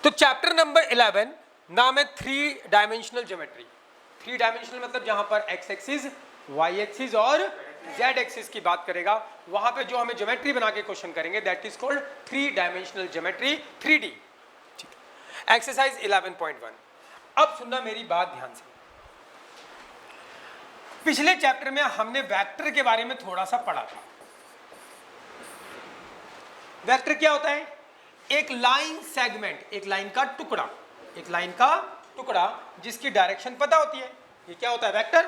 तो chapter number 11 नाम है 3 डायमेंशनल ज्योमेट्री। 3 डायमेंशनल मतलब जहां पर एक्स एक्सिस, वाई एक्सिस और जेड एक्सिस की बात करेगा, वहां पे जो हमें ज्योमेट्री बना के क्वेश्चन करेंगे that is called 3 dimensional geometry 3D। Exercise 11.1। अब सुनना मेरी बात ध्यान से। पिछले चैप्टर में हमने वेक्टर के बारे में थोड़ा सा पढ़ा था। वेक्टर क्या होता है? एक लाइन सेगमेंट, एक लाइन का टुकड़ा, एक लाइन का टुकड़ा जिसकी डायरेक्शन पता होती है, ये क्या होता है? वेक्टर।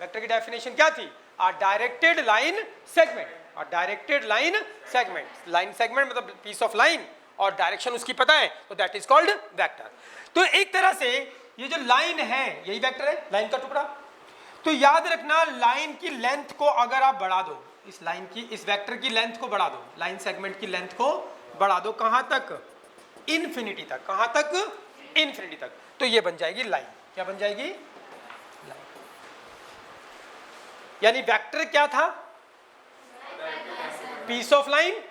वेक्टर की डेफिनेशन क्या थी? A directed line segment. A directed line segment, line segment मतलब पीस ऑफ लाइन और डायरेक्शन उसकी पता है, तो दैट इज कॉल्ड वेक्टर। तो एक तरह से ये जो लाइन है यही वेक्टर है, लाइन का टुकड़ा। तो याद रखना, लाइन की लेंथ को अगर आप बढ़ा दो, इस लाइन की, इस वेक्टर की लेंथ को बढ़ा दो, लाइन सेगमेंट की लेंथ को बढ़ा दो, कहां तक? इन्फिनिटी तक। कहां तक? इन्फिनिटी तक। तो ये बन जाएगी लाइन। क्या बन जाएगी? लाइन। यानी वेक्टर क्या था? Piece of line.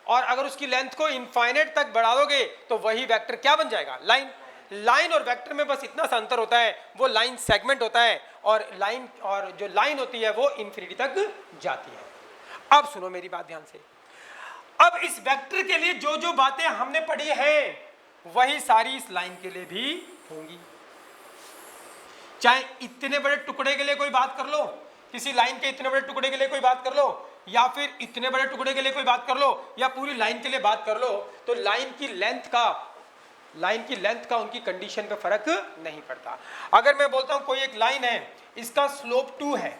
और अगर उसकी लेंथ को इनफाइनाइट तक बढ़ा दोगे तो वही वेक्टर क्या बन जाएगा? लाइन। लाइन और वेक्टर में बस इतना सा अंतर होता है, वो लाइन सेगमेंट होता है और लाइन, और जो लाइन होती है वो इन्फिनिटी तक जाती है। अब सुनो मेरी बात ध्यान से। अब इस वेक्टर के लिए जो जो बातें हमने पढ़ी हैं वही सारी इस लाइन के लिए भी होंगी। चाहे इतने बड़े टुकड़े के लिए कोई बात कर लो, किसी लाइन के इतने बड़े टुकड़े के लिए कोई बात कर लो, या फिर इतने बड़े टुकड़े के लिए कोई बात कर लो, या पूरी लाइन के लिए बात कर लो, तो लाइन की लेंथ का उनकी कंडीशन पे फर्क नहीं पड़ता। अगर मैं बोलता हूं कोई एक लाइन है, इसका स्लोप 2 है,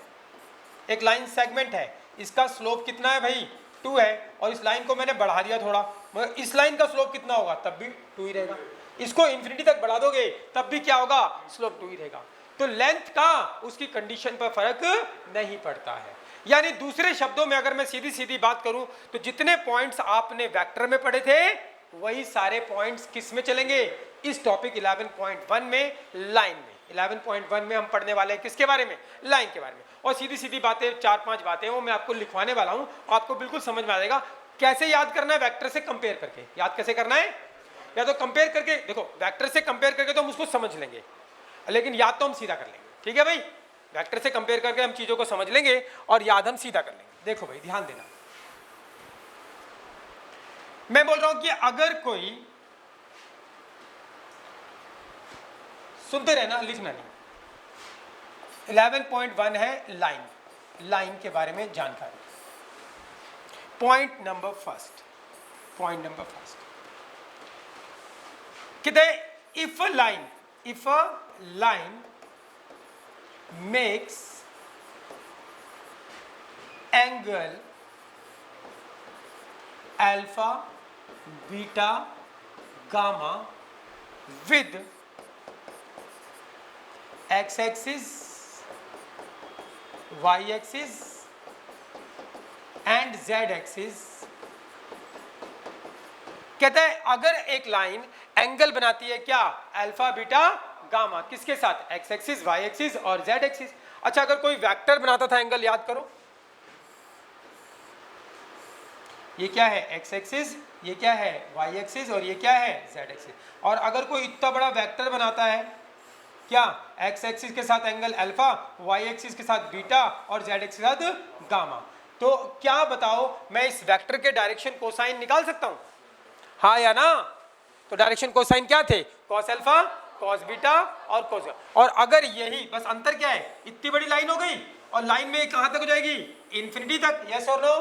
एक लाइन सेगमेंट है, इसका स्लोप कितना है भाई? 2 है, और इस लाइन को मैंने बढ़ा दिया थोड़ा, मगर इस लाइन का स्लोप कितना होगा? तब भी 2 ही रहेगा। इसको इन्फिनिटी तक बढ़ा दोगे तब भी क्या होगा? स्लोप 2 ही रहेगा। तो लेंथ का उसकी कंडीशन पर फर्क नहीं पड़ता है। यानी दूसरे शब्दों में अगर मैं सीधी सीधी बात करूं तो जितने पॉइंट्स आपने वेक्टर में पढ़े थे वही सारे पॉइंट्स किस में चलेंगे? इस टॉपिक 11.1 में, लाइन में। 11.1 में हम पढ़ने वाले हैं किसके बारे में? लाइन के बारे में। और सीधी सीधी बातें, 4-5 बातें वो मैं आपको लिखवाने वाला हूं, आपको बिल्कुल समझ में आ जाएगा। कैसे याद करना है? वेक्टर से कंपेयर करके। याद कैसे करना है? या तो कंपेयर करके, देखो वेक्टर से कंपेयर करके तो हम उसको समझ लेंगे, लेकिन याद तो हम सीधा कर लेंगे। ठीक है भाई? वेक्टर से कंपेयर करके हम चीजों को समझ लेंगे और याद हम सीधा कर लेंगे। देखो भाई ध्यान देना, मैं बोल रहा हूं कि अगर कोई, सुनते रहना, लिखना नहीं। 11.1 है लाइन, लाइन के बारे में जानकारी। पॉइंट नंबर फर्स्ट कहते if a line makes angle alpha, beta, gamma with x-axis, y-axis and z-axis। कहता है अगर एक लाइन एंगल बनाती है क्या? Alpha, beta, gamma. किसके साथ? एक्स एक्सिस, वाई एक्सिस और जेड एक्सिस। अच्छा, अगर कोई वेक्टर बनाता था एंगल, याद करो, ये क्या है? एक्स एक्सिस, ये क्या है? वाई एक्सिस, और ये क्या है? Z axis. और अगर कोई इतना बड़ा वेक्टर बनाता है क्या? एक्स एक्सिस के साथ एंगल अल्फा, वाई एक्सिस के साथ बीटा और जेड एक्सिस के साथ गामा। तो क्या बताओ, मैं इस वेक्टर के डायरेक्शन कोसाइन निकाल सकता हूं? हाँ या ना? तो डायरेक्शन कोसाइन क्या थे? कॉस अल्फा, कॉस बीटा और कॉस। और अगर यही, बस अंतर क्या है? इतनी बड़ी लाइन हो गई और लाइन में कहां तक हो जाएगी? इन्फिनिटी तक। यस और नो?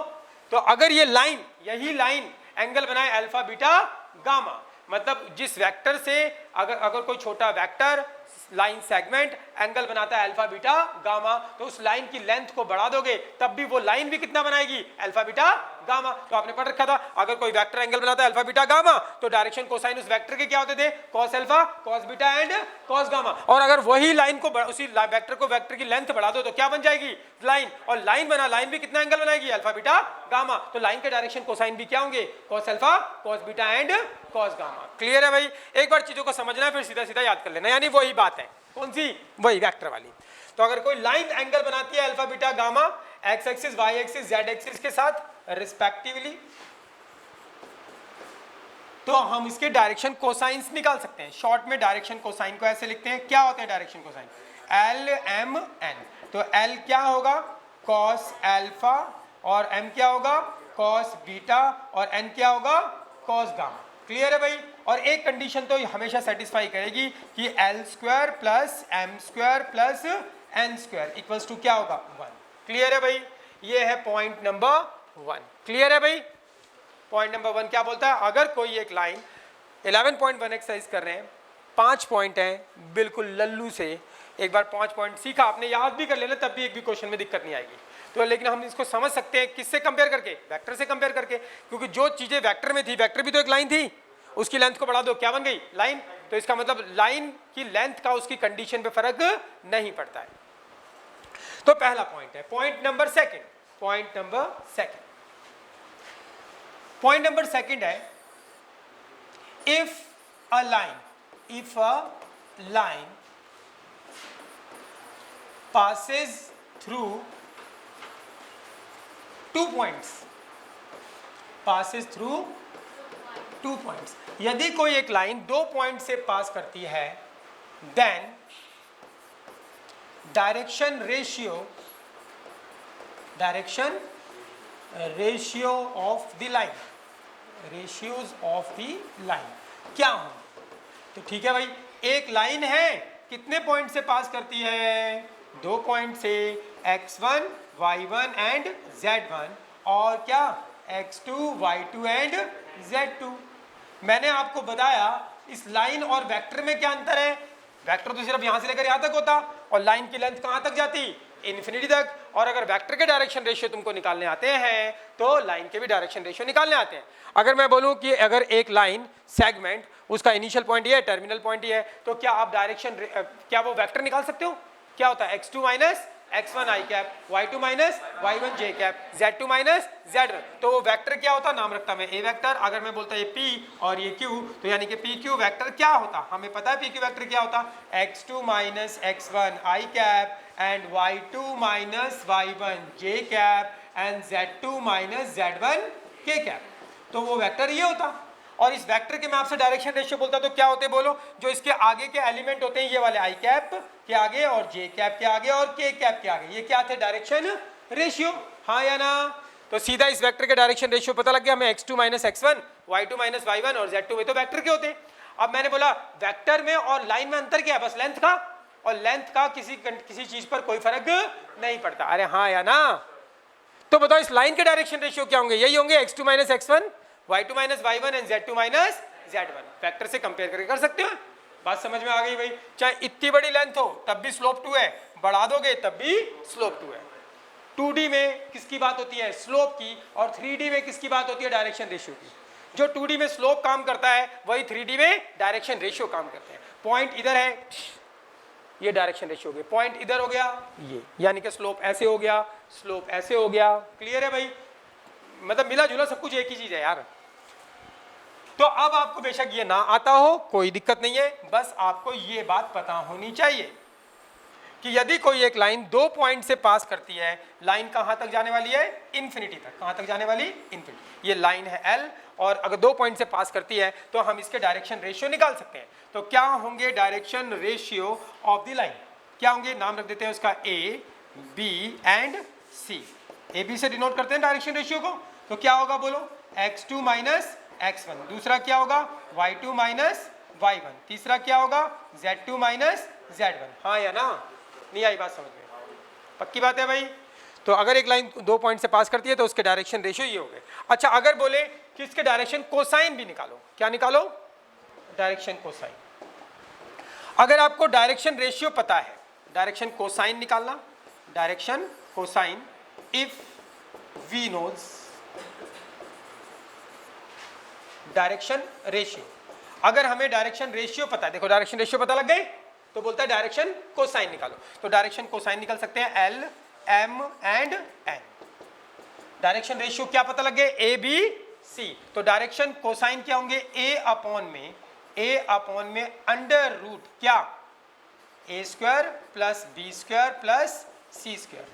तो अगर ये लाइन, यही लाइन एंगल बनाए अल्फा, बीटा, गामा, मतलब जिस वेक्टर से अगर कोई छोटा वेक्टर लाइन सेगमेंट एंगल बनाता है अल्फा, बीटा, गामा, तो उस लाइन की लेंथ को बढ़ा दोगे तब भी वो लाइन भी कितना बनाएगी? Alpha, beta, gamma. तो आपने पढ़ रखा था, अगर कोई वेक्टर एंगल बनाता है अल्फा, बीटा, गामा, तो डायरेक्शन कोसाइन उस वेक्टर के क्या होते थे? Cos alpha, cos beta and cos gamma. और अगर वही लाइन को, उसी वेक्टर की लेंथ बढ़ा दो तो क्या बन जाएगी? लाइन। और लाइन बना, लाइन भी कितना एंगल बनाएगी? Alpha, beta, gamma. तो लाइन के डायरेक्शन कोसाइन भी क्या होंगे? Cos alpha, cos beta and cos gamma. Clear है भाई? एक बार चीजों को समझना है फिर सीधा सीधा याद कर लेना। यानी वही बात है, कौन सी? वही वेक्टर वाली। तो अगर कोई लाइन एंगल बनाती है alpha, beta, gamma, X axis, Y axis, Z axis के साथ रिस्पेक्टिवली, तो हम इसके डायरेक्शन कोसाइंस निकाल सकते हैं। शॉर्ट में डायरेक्शन कोसाइन को ऐसे लिखते हैं, क्या होते हैं direction cosine? L M N. तो एल क्या होगा? कॉस एल्फा, और एम क्या होगा? कॉस बीटा, और एन क्या होगा? Cos gamma. क्लियर है भाई? और एक कंडीशन तो हमेशा सेटिस्फाई करेगी कि L square plus M square plus N square equals to क्या होगा? 1। क्लियर है भाई? ये है पॉइंट नंबर 1। क्लियर है भाई? पॉइंट नंबर 1 क्या बोलता है? अगर कोई एक लाइन 11.1 एक्सरसाइज कर रहे हैं, 5 पॉइंट हैं, बिल्कुल लल्लू से एक बार 5 पॉइंट सीखा आपने, याद भी कर लेना, तब भी एक भी क्वेश्चन में दिक्कत नहीं आएगी। तो लेकिन हम इसको समझ सकते हैं किससे कंपेयर करके? वेक्टर से कंपेयर करके, क्योंकि जो चीजें वेक्टर में थी, वेक्टर भी तो एक लाइन थी, उसकी लेंथ को बढ़ा दो, क्या बन गई? लाइन। तो इसका मतलब लाइन की लेंथ का उसकी कंडीशन पे फर्क नहीं पड़ता है। तो पहला पॉइंट है। Point number second, point number second है, if a line passes through 2 points, यदि कोई एक लाइन 2 पॉइंट से पास करती है, then direction ratio of the line, ratios of the line क्या होंगे? तो ठीक है भाई, एक लाइन है, कितने पॉइंट से पास करती है? 2 पॉइंट से, x1 y1 एंड z1, और क्या? x2 y2 and z2। मैंने आपको बताया इस लाइन और वेक्टर में क्या अंतर है? वेक्टर तो सिर्फ यहां से लेकर यहां तक होता, और लाइन की लेंथ कहां तक जाती? इन्फिनिटी तक। और अगर वेक्टर के डायरेक्शन रेशियो तुमको निकालने आते हैं तो लाइन के भी डायरेक्शन रेशियो निकालने आते हैं। अगर मैं बोलूं कि अगर एक लाइन सेगमेंट, उसका इनिशियल पॉइंट ये है, टर्मिनल पॉइंट ये है, तो क्या आप डायरेक्शन क्या वो वेक्टर निकाल सकते हो? क्या होता है? x2 minus x1 i cap, y2 minus y1 j cap, z2 minus z1। तो वो वेक्टर क्या होता? नाम रखता मैं a वेक्टर। अगर मैं बोलता ये p और ये q, तो यानी कि p q वेक्टर क्या होता? हमें पता है p q वेक्टर क्या होता? x2 minus x1 i cap and y2 minus y1 j cap and z2 minus z1 k cap. तो वो वेक्टर ये होता। और इस वेक्टर के मैं आपसे डायरेक्शन रेशियो बोलता तो क्या होते? बोलो, जो इसके आगे के एलिमेंट होते हैं, ये वाले आई कैप के आगे और जे कैप के आगे और के कैप के आगे, ये क्या थे? Direction ratio. हाँ या ना? तो सीधा इस वेक्टर के डायरेक्शन रेशियो पता लग गया हमें, x2 minus x1, y2 minus y1 और z2 में तो वेक्टर के होते हैं। अब मैंने बोला वेक्टर में और लाइन में अंतर क्या है? बस लेंथ का, और लेंथ का किसी चीज पर कोई फर्क नहीं पड़ता। अरे हाँ या ना? तो बताओ इस लाइन के डायरेक्शन रेशियो क्या होंगे? यही होंगे, x2 minus x1, y2 minus y1 and z2 minus z1। Vector से कंपेयर करके कर सकते हो। बात समझ में आ गई भाई? चाहे इतनी बड़ी लेंथ हो तब भी स्लोप 2 है, बढ़ा दोगे तब भी स्लोप 2 है। 2D में किसकी बात होती है? स्लोप की। और 3D में किसकी बात होती है? डायरेक्शन रेशियो की। जो 2D में स्लोप काम करता है वही 3D में डायरेक्शन रेशियो काम करते हैं। पॉइंट इधर है, ये डायरेक्शन रेशियो हो गया, पॉइंट इधर हो गया ये, यानी कि स्लोप ऐसे हो गया, स्लोप ऐसे हो गया। क्लियर है भाई? मतलब मिला जुला सब कुछ एक ही चीज है यार। तो अब आपको बेशक ये ना आता हो कोई दिक्कत नहीं है, बस आपको ये बात पता होनी चाहिए कि यदि कोई एक लाइन 2 पॉइंट से पास करती है, लाइन कहां तक जाने वाली है? इन्फिनिटी तक। कहां तक जाने वाली? इन्फिनिटी। ये लाइन है L, और अगर 2 पॉइंट से पास करती है तो हम इसके डायरेक्शन रेशियो निकाल सकते हैं। तो क्या होंगे direction ratio of the line? क्या होंगे? नाम रख देते हैं उसका A, B and C। A B से डिनोट करते हैं डायरेक्शन रेशियो को। तो क्या होगा बोलो? x2 minus x1। दूसरा क्या होगा? y2 minus y1। तीसरा क्या होगा? z2 minus z1। हाँ या ना? नहीं आई बात समझ में? पक्की बात है भाई? तो अगर एक लाइन 2 पॉइंट से पास करती है तो उसके डायरेक्शन रेशियो ये हो गए। अच्छा, अगर बोले कि इसके डायरेक्शन कोसाइन भी निकालो, क्या निकालो? Direction cosine. अगर आपको डायरेक्शन रेशियो पता है, डायरेक्शन कोसाइन निकालना, direction cosine, if we know direction ratio. अगर हमें डायरेक्शन रेशियो पता है, देखो डायरेक्शन रेशियो पता लग गए, तो बोलता है डायरेक्शन कोसाइन निकालो। तो डायरेक्शन कोसाइन निकल सकते हैं L, M and N। Direction ratio क्या पता लग गए? A, B, C। तो डायरेक्शन कोसाइन क्या होंगे? A अपॉन में अंडर रूट क्या? A square plus B square plus C square.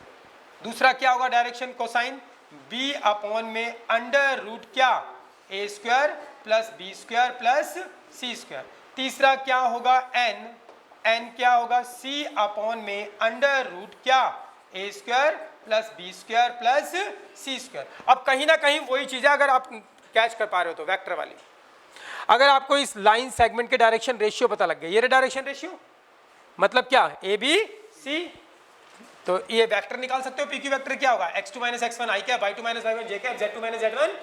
दूसरा क्या होगा डायरेक्शन कोसाइन? B अपॉन में अंडर रूट क्या? A square plus B square plus C square. तीसरा क्या होगा एन, एन क्या होगा सी अपॉन में अंडर रूट क्या ए square plus B square plus सी स्क्वायर। अब कहीं ना कहीं वही चीज़ है, अगर आप कैच कर पा रहे हो तो वेक्टर वाली, अगर आपको इस लाइन सेगमेंट के डायरेक्शन रेशियो पता लग गया, ये डायरेक्शन रेशियो मतलब क्या ए बी सी, तो ये वेक्टर निकाल सकते हो। पी क्यू वेक्टर क्या होगा x2 माइनस एक्स वन आई कैप, y2 माइनस y1 जे कैप, z2 माइनस z1,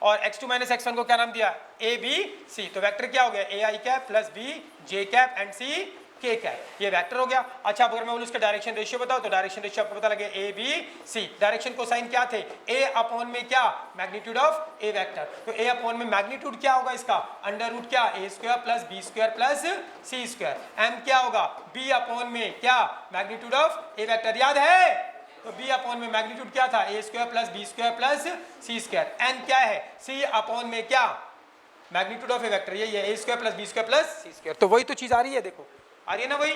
और x2 माइनस x1 को क्या नाम दिया ए बी सी, तो वेक्टर क्या हो गया a i cap plus b j cap and c k cap, ये वेक्टर हो गया। अच्छा अगर मैं बोलूं उसका डायरेक्शन रेशियो बताओ, तो डायरेक्शन रेशियो आपको पता लगे A B C. Direction cosine क्या थे ए अपॉन में क्या मैग्नीट्यूड ऑफ ए वेक्टर, तो ए अपॉन में मैग्नीट्यूड क्या होगा इसका अंडर रूट क्या ए square plus B square plus सी स्क्वायर। एम क्या होगा बी अपॉन में क्या मैग्नीट्यूड ऑफ ए वेक्टर, याद है, तो b अपॉन में मैग्नीट्यूड क्या था a square plus B square plus C square. n क्या है c अपॉन में क्या मैग्नीट्यूड ऑफ ए वेक्टर, यही है a square plus B square plus C square. तो वही तो चीज आ रही है, देखो आ रही है ना, वही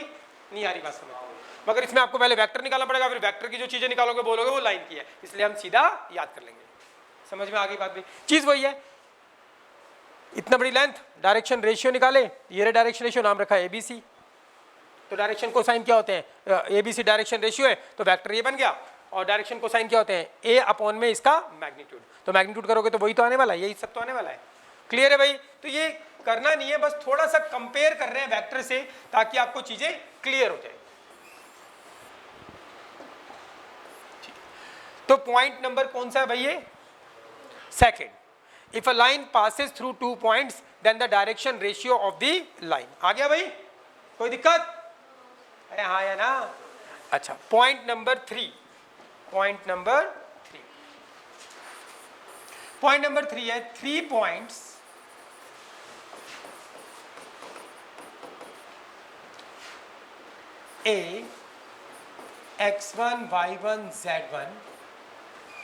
नहीं आ रही बात समझ, मगर इसमें आपको पहले वेक्टर निकालना पड़ेगा, फिर वेक्टर की जो चीजें निकालोगे बोलोगे वो लाइन की है, इसलिए हम सीधा याद कर लेंगे। समझ में आ गई बात भी, चीज वही है। इतना बड़ी लेंथ डायरेक्शन रेशियो निकाले, ये डायरेक्शन रेशियो नाम रखा है एबीसी, तो डायरेक्शन कोसाइन क्या होते हैं एबीसी डायरेक्शन रेशियो है, तो वेक्टर ये बन गया, और डायरेक्शन कोसाइन क्या होते हैं ए अपॉन में इसका मैग्नीट्यूड, तो मैग्नीट्यूड करोगे तो वही तो आने वाला है, यही सब तो आने वाला है। क्लियर है भाई, तो ये करना नहीं है, बस थोड़ा सा कंपेयर कर रहे हैं वेक्टर से ताकि आपको चीजें क्लियर हो जाए। तो पॉइंट नंबर कौन सा है भाई ये second, if a line passes through 2 points then the direction ratio of the line. आ गया भाई, कोई दिक्कत? अरे हाँ या ना। अच्छा point number 3, point number 3, point number 3 है 3 points A x1 y1 z1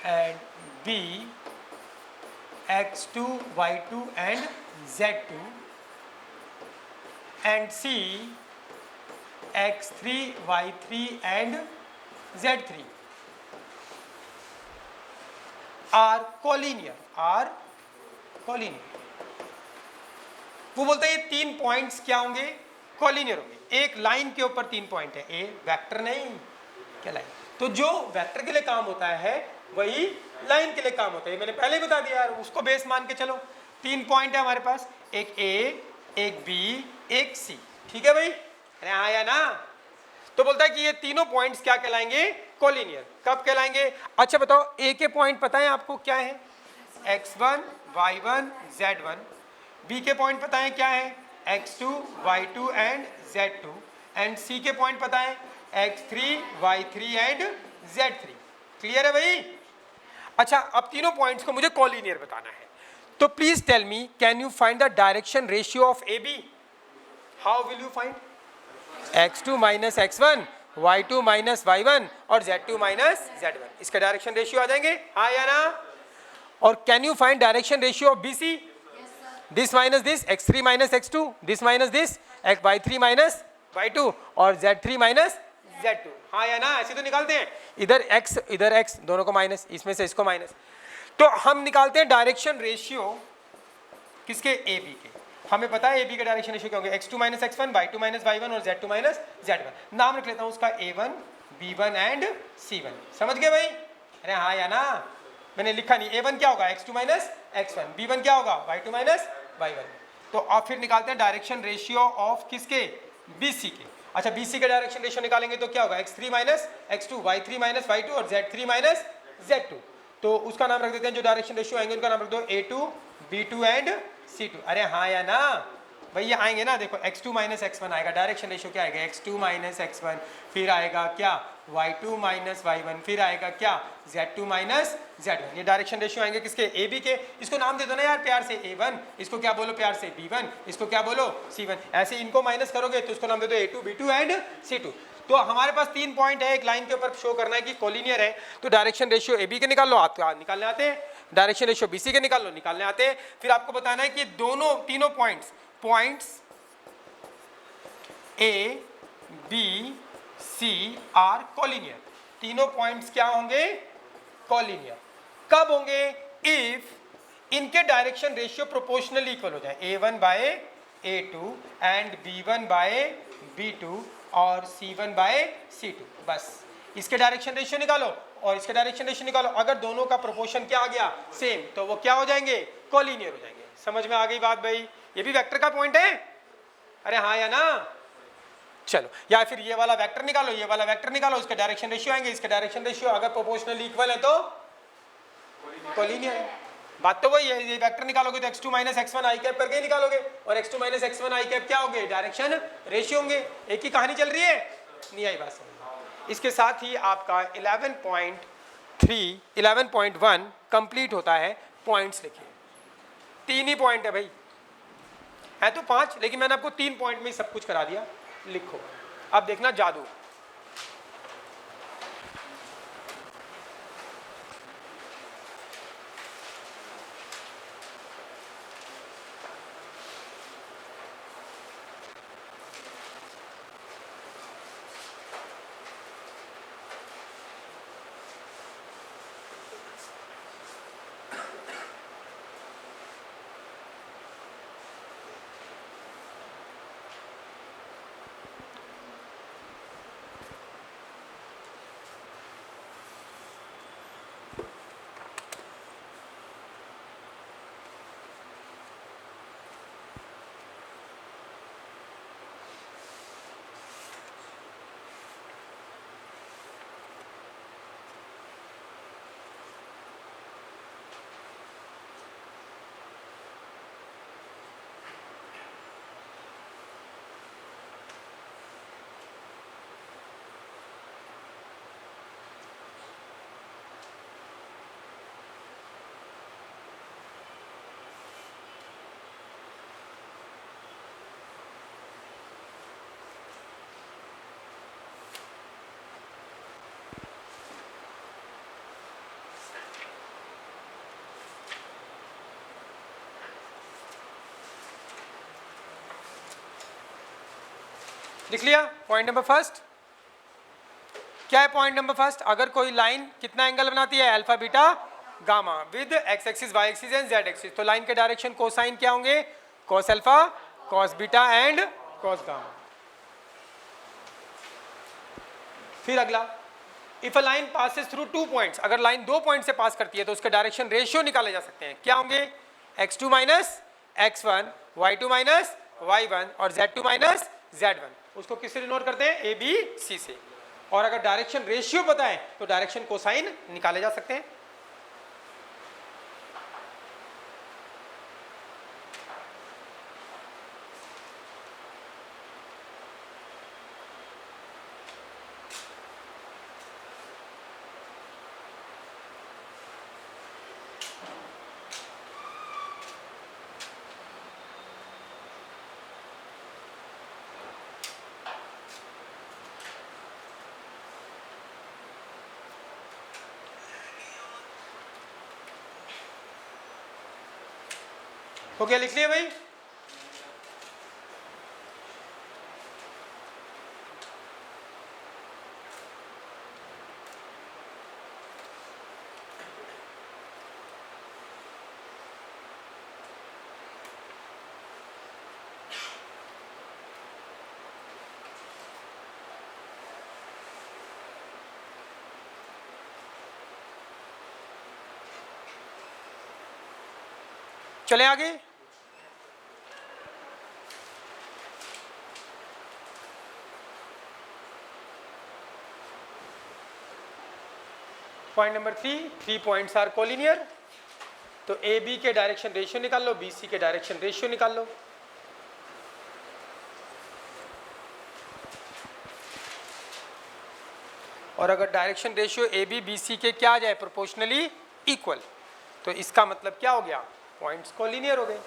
and B x2 y2 and z2 and C x3 y3 and z3 are collinear, are collinear। वो बोलते हैं ये 3 पॉइंट्स क्या होंगे कॉलिनियर होंगे। एक लाइन के ऊपर 3 पॉइंट है, ए वेक्टर नहीं क्या लाइन, तो जो वेक्टर के लिए काम होता है वही लाइन के लिए काम होता है, मैंने पहले ही बता दिया यार, उसको बेस मान के चलो। 3 पॉइंट है हमारे पास, एक ए एक बी एक सी, ठीक है भाई, अरे हाँ या ना। तो बोलता है कि ये तीनों पॉइंट्स क्या कहलाएंगे कॉलिनियर। कब कहलाएंगे? अच्छा बताओ ए के पॉइंट पता है आपको क्या है x1 y1 z1, बी के पॉइंट पता है क्या है x2 y2 and z2, and c के पॉइंट पता है x3 y3 and z3। Clear है भाई? अच्छा अब तीनों पॉइंट्स को मुझे कॉलिनियर बताना है, तो please tell me can you find the direction ratio of A B. How will you find? x2 minus x1 y2 minus y1 और z2 माइनस z1, इसका डायरेक्शन रेशियो आ जाएंगे, हाँ या ना। और can you find direction ratio of B C? This minus this x3 minus x2, this minus this y3 minus y2 और z3 minus z2, हाँ या ना। ऐसे तो निकालते हैं, इधर x दोनों को माइनस, इसमें से इसको माइनस, तो हम निकालते हैं डायरेक्शन रेशियो किसके ए बी के। हमें पता है ए बी के डायरेक्शन रेशियो क्या होंगे x2 minus x1 y2 minus y1 और z2 माइनस z1। नाम रख लेता हूँ उसका a1 b1 एंड c1। समझ गए भाई? अरे हाँ या ना, मैंने लिखा नहीं। a1 क्या होगा x2 माइनस x1, b1 क्या होगा y2 माइनस y1। तो अब फिर निकालते हैं डायरेक्शन रेशियो ऑफ किसके bc के। अच्छा bc का डायरेक्शन रेशियो निकालेंगे तो क्या होगा x3 minus x2 y3 minus y2 और z3 माइनस z2, तो उसका नाम रख देते हैं, जो डायरेक्शन रेशियो आएंगे उनका नाम रख दो a2 b2 एंड c2। अरे हाँ या ना भैया, आएंगे ना, देखो x2 माइनस x1 आएगा, डायरेक्शन रेशियो क्या आएगा x2 माइनस x1, फिर आएगा क्या y2 माइनस y1, फिर आएगा क्या z2 माइनस z1। ये डायरेक्शन रेशियो आएंगे किसके ए बी के। इसको नाम दे दो ना यार प्यार से a1, इसको क्या बोलो प्यार से b1, इसको क्या बोलो c1। ऐसे इनको माइनस करोगे तो इसको नाम दे दो a2 b2 एंड c2। तो हमारे पास 3 पॉइंट है, एक लाइन के ऊपर शो करना है कि कॉलिनियर है, तो डायरेक्शन रेशियो ए बी के निकाल लो, आपको निकालने आते हैं, डायरेक्शन रेशियो बी सी के निकाल लो, निकालने आते हैं। फिर आपको बताना है कि तीनों points A B C are collinear. तीनों पॉइंट्स क्या होंगे कॉलिनियर। कब होंगे? इनके डायरेक्शन रेशियो प्रोपोर्शनली इक्वल हो जाए, A1 bye A2 and B1 bye B2 और C1 बाय C2, बस इसके डायरेक्शन रेशियो निकालो और इसके डायरेक्शन रेशियो निकालो। अगर दोनों का प्रोपोर्शन क्या आ गया सेम, तो वो क्या हो जाएंगे, कोलिनियर हो जाएंगे। समझ में आ गई बात भाई? ये भी वेक्टर का पॉइंट है, अरे हाँ या ना? चलो, या फिर ये वाला वेक्टर निकालो, ये वाला वेक्टर निकालो, इसके डायरेक्शन रेशियो आएंगे, इसके डायरेक्शन रेशियो अगर प्रोपोर्शनली इक्वल है तो कोलिनियर है। बात तो वही है, ये वेक्टर निकालोगे तो x2 माइनस x1 आई कैप करके ही निकालोगे, और x2 माइनस x1 आई कैप क्या होंगे, डायरेक्शन रेशियो होंगे। एक ही कहानी चल रही है, नहीं आई बात समझ? इसके साथ ही आपका 11.1 कंप्लीट होता है। पॉइंट्स लिखिए, 3 ही पॉइंट है भाई, है तो 5, लेकिन मैंने आपको 3 पॉइंट में ही सब कुछ करा दिया। लिखो, अब देखना जादू। लिख लिया? पॉइंट नंबर फर्स्ट क्या है? पॉइंट नंबर फर्स्ट, अगर कोई लाइन कितना एंगल बनाती है, alpha beta gamma with x axis Y axis and Z axis, तो लाइन के डायरेक्शन कोसाइन क्या होंगे, cos alpha cos beta and cos gamma. फिर अगला, if a line passes through 2 points, अगर लाइन 2 पॉइंट से पास करती है तो उसके डायरेक्शन रेशियो निकाले जा सकते हैं। क्या होंगे, x2 minus x1, y2 minus y1 और z2 माइनस z1। उसको किससे डिनोट करते हैं, ए बी सी से। और अगर डायरेक्शन रेशियो पता है तो डायरेक्शन कोसाइन निकाले जा सकते हैं। हो गया, लिख लिया भाई? चले आगे। Point number 3 points are collinear, तो ए बी के डायरेक्शन रेशियो निकाल लो, बी सी के डायरेक्शन रेशियो निकाल लो। और अगर डायरेक्शन रेशियो ए बी बी सी के क्या आ जाए, प्रोपोर्शनली इक्वल, तो इसका मतलब क्या हो गया, पॉइंट्स कोलिनियर हो गए।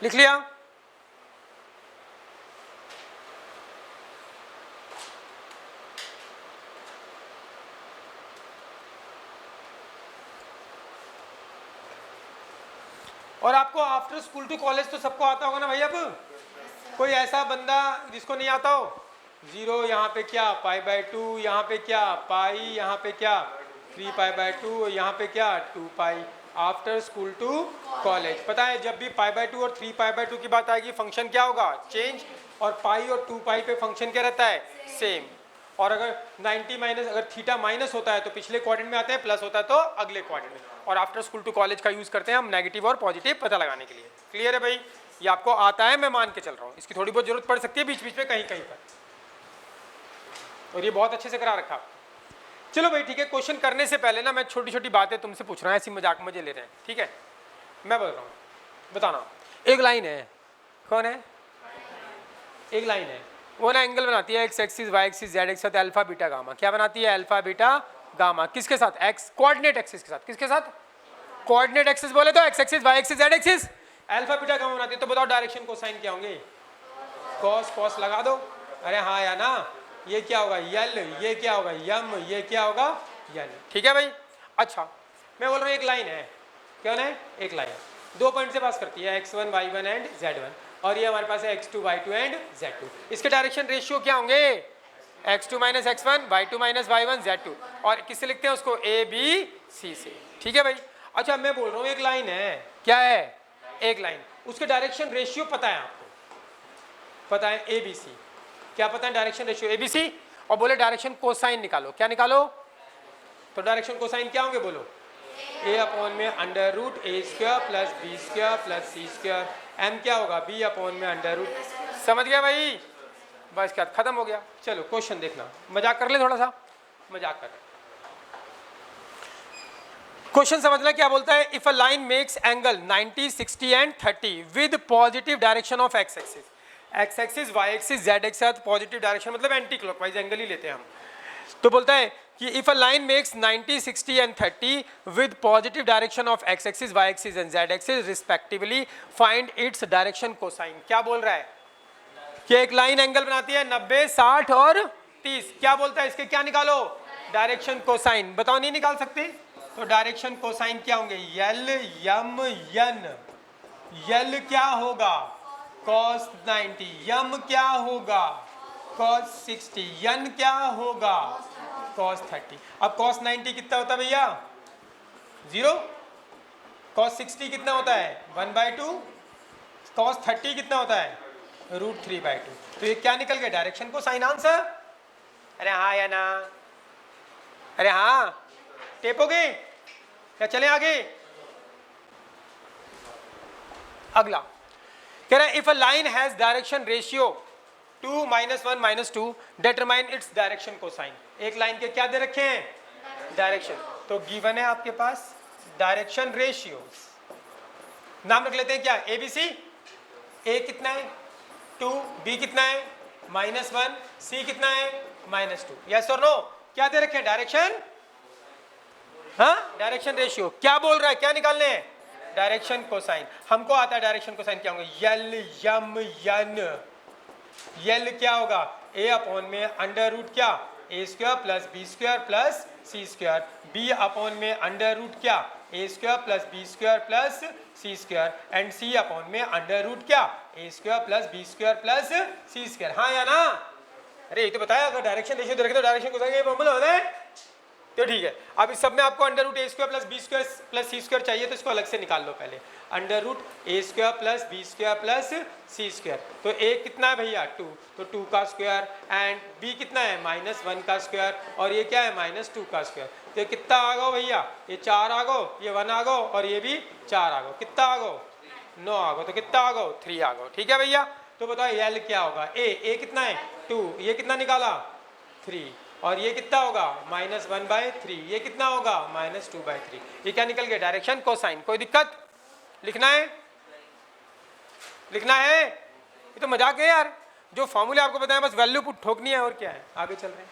लिख लिया? और आपको आफ्टर स्कूल टू कॉलेज तो सबको आता होगा ना भाई? अब कोई ऐसा बंदा जिसको नहीं आता हो? 0 यहाँ पे क्या π/2, यहाँ पे क्या पाई, यहाँ पे क्या 3π/2, यहाँ पे क्या 2π। आफ्टर स्कूल टू कॉलेज पता है जब भी π/2 और 3π/2 की बात आएगी फंक्शन क्या होगा? चेंज। और पाई और 2π पे फंक्शन क्या रहता है? सेम। और अगर 90 माइनस, अगर थीटा माइनस होता है तो पिछले क्वाड्रेंट में आते हैं, प्लस होता है तो अगले क्वाड्रेंट में। और आफ्टर स्कूल टू कॉलेज का यूज करते हैं हम नेगेटिव और पॉजिटिव पता लगाने के लिए। क्लियर है भाई? ये आपको आता है, मैं मान के चल रहा हूँ। इसकी थोड़ी बहुत जरूरत पड़ सकती है बीच बीच में कहीं कहीं पर, और ये बहुत अच्छे से करा रखा। चलो भाई ठीक है, क्वेश्चन करने से पहले ना मैं छोटी छोटी बातें तुमसे पूछ रहा हूँ, ऐसी मजाक मजे ले रहे हैं, ठीक है? मैं बोल रहा हूँ, बताना। एक लाइन है, कौन है? एक लाइन है, वो ना एंगल बनाती है x axis Y axis Z axis साथ अल्फा बीटा गामा। क्या बनाती है? Alpha beta gamma. किसके साथ? एक्स कोऑर्डिनेट एक्सिस के साथ। किसके साथ? कोऑर्डिनेट एक्सिस बोले तो X axis Y axis Z axis alpha beta gamma बनाती है। तो बताओ डायरेक्शन कोसाइन क्या होंगे? कॉस कॉस लगा दो। अरे हाँ या ना? ये क्या होगा? यल। ये क्या होगा? यम। ये क्या होगा? यल। ठीक है भाई? अच्छा मैं बोल रहा हूँ एक लाइन है, क्या है? एक लाइन 2 पॉइंट से पास करती है, x1 y1 एंड z1, और ये हमारे पास है x2 y2 एंड z2। इसके डायरेक्शन रेशियो क्या होंगे? x2 minus x1, y2 minus y1, z2। और किससे लिखते हैं उसको? a b c से। ठीक है भाई? अच्छा मैं बोल रहा हूँ एक लाइन है, क्या है? एक लाइन, उसके डायरेक्शन रेशियो पता है आपको? पता है ए बी सी। क्या पता है? Direction ratio A B C. और बोले डायरेक्शन कोसाइन निकालो। क्या निकालो? तो डायरेक्शन कोसाइन क्या होंगे बोलो? a अपॉन में under root a square plus B square plus C square. m क्या होगा? b अपॉन में अंडर रूट। समझ गया भाई? बस क्या, खत्म हो गया। चलो क्वेश्चन देखना, मजाक कर ले, थोड़ा सा मजाक कर। क्वेश्चन समझना क्या बोलता है? If a line makes angle 90, 60 and 30 with positive direction of x axis, X axis Y axis Z axis साथ पॉजिटिव डायरेक्शन मतलब एंटी क्लॉकवाइज एंगल ही लेते हैं हम। तो बोलता है कि if a line makes 90, 60 and 30 with positive direction of x axis Y axis and Z axis respectively find its direction cosine. क्या बोल रहा है? कि एक लाइन एंगल बनाती है 90, 60 और 30। क्या बोलता है? इसके क्या निकालो? Direction cosine. बताओ नहीं निकाल सकते? तो डायरेक्शन कोसाइन क्या होंगे? यल यम यन। यल क्या होगा? cos 90। यम क्या होगा? cos 60। यन क्या होगा? cos 30। अब cos 90 कितना होता है भैया? 0। cos 60 कितना होता है? 1/2। cos 30 कितना होता है? √3/2। तो ये क्या निकल गया? Direction cosine answer. अरे हाँ या ना? अरे हाँ, टेपोगे क्या? चले आगे। अगला कह रहा है if a line has direction ratio 2, -1, -2 determine its direction cosine. एक लाइन के क्या दे रखे हैं? डायरेक्शन। तो गिवन है आपके पास डायरेक्शन रेशियो, नाम रख लेते हैं क्या? A B c. ए कितना है? 2, बी कितना है? -1, सी कितना है? -2। यस और नो? क्या दे रखे हैं? डायरेक्शन। हाँ, डायरेक्शन रेशियो। क्या बोल रहा है? क्या निकालने हैं? Direction cosine. हमको आता है डायरेक्शन कोसाइन क्या होंगे? यल यम यन। यल क्या होगा? a अपॉन में अंडर रूट क्या? a square plus B square plus C square. b upon में अंडर रूट क्या? a square plus B square plus C square. And c upon में अंडर रूट क्या? a square plus B square plus C square. हाँ या ना? अरे ये तो बताया, अगर डायरेक्शन रेशियो दे रखे तो डायरेक्शन कोसाइन ये फॉर्मूला होता है। तो ठीक है, अब इस सब में आपको under root a square plus B square plus C square चाहिए, तो इसको अलग से निकाल लो पहले। Under root a square plus B square plus C square. तो ए कितना है भैया? 2, तो 2 का स्क्वायर। एंड बी कितना है? -1 का स्क्वायर। और ये क्या है? -2 का स्क्वायर। तो ये कितना आ गो भैया? ये 4 आ गो, ये 1 आ गो, और ये भी 4 आ गो। कितना आ गो? 9 आ गो। तो कितना आ गो? 3 आ गो। ठीक है भैया? तो बताओ एल क्या होगा? ए कितना है? 2। ये कितना निकाला? 3। और ये कितना होगा? -1/3। ये कितना होगा? -2/3। ये क्या निकल गया? Direction cosine. कोई दिक्कत? लिखना है? लिखना है? ये तो मजाक है यार, जो फॉर्मूले आपको बताएं बस वैल्यू पुट ठोकनी है, और क्या है। आगे चल रहे हैं।